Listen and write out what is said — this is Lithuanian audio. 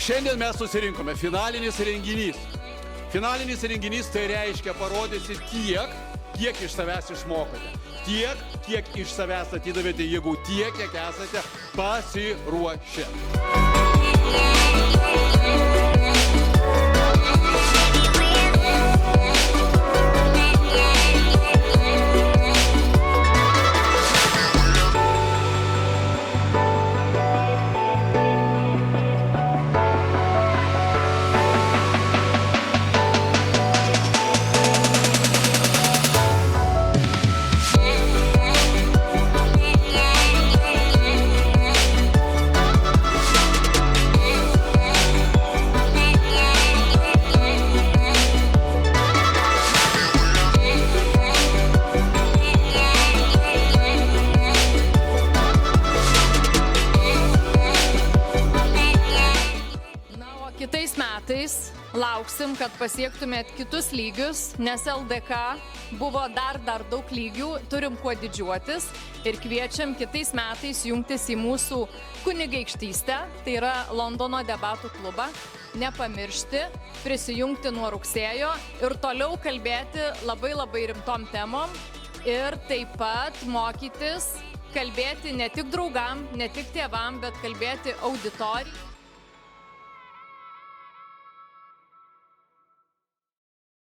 Šiandien mes susirinkome finalinis renginys. Finalinis renginys tai reiškia parodysi tiek, kiek iš savęs išmokote. Tiek, kiek iš savęs atidavėte jėgų, tiek, kiek esate pasiruošę. Kitais metais lauksim, kad pasiektumėt kitus lygius, nes LDK buvo dar daug lygių, turim kuo didžiuotis ir kviečiam kitais metais jungtis į mūsų kunigaikštystę, tai yra Londono debatų klubą, nepamiršti, prisijungti nuo rugsėjo ir toliau kalbėti labai rimtom temom ir taip pat mokytis, kalbėti ne tik draugam, ne tik tėvam, bet kalbėti auditorijai.